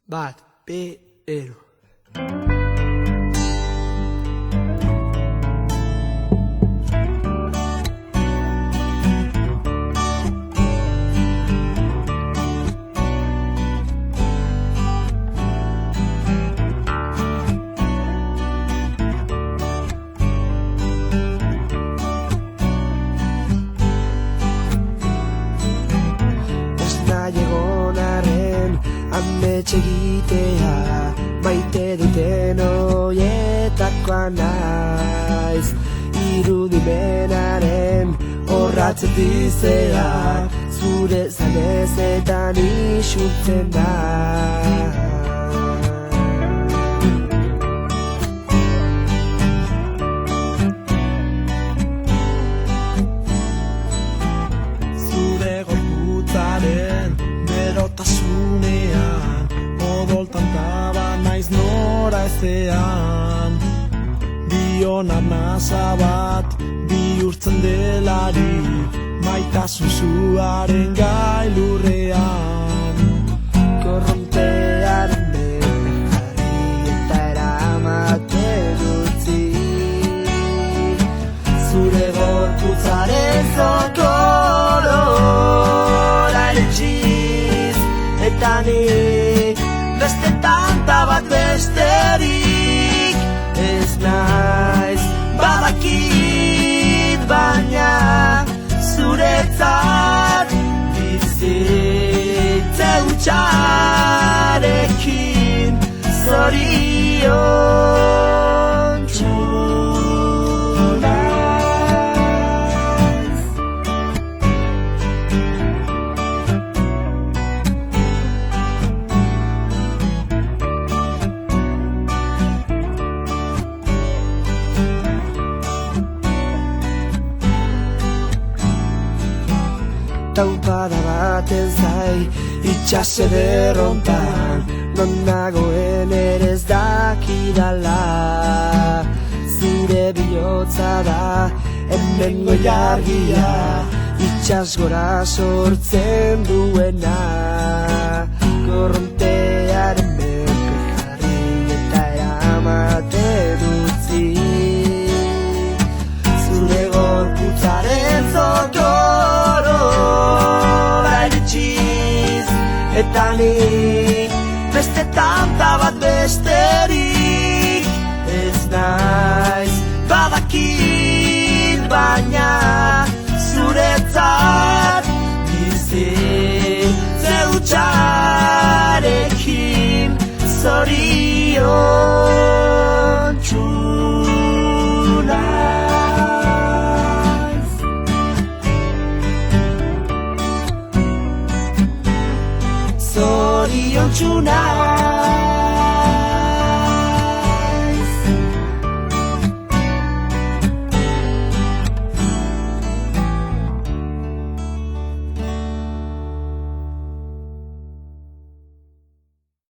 Bat, bi, hiru. Amets egitea maite duten oietakoa naiz, irudimenaren orratz dizeak zure zanezetan isurtzen da. Zure gorputzaren berotasunean odoltan taba naiz nora ezean, dion arnasa bat bihurtzen delari maitasun zuaren gailurrean. Korrontearen berri jarri eta eramaten utzi, zure gorputzaren zokorora eritsiz, eta nik beste tanta bat besterik ez naiz, badakit, baina zuretzat bizitze hutsarekin zoriontsu naiz. Taupada baten zai itxas ederrontan, non nagoen ere ez dakidala, zure bihotza da hemengo ilargia, itxas gora sortzen duena. Korrontearen menpe jarri eta eramaten utzi, zure gorputzaren zokorora eritsiz, eta nik beste tanta bat besterik ez naiz, badakit, baina zuretzat bizitze hutsarekin zoriontsu naiz. Zoriontsu naiz.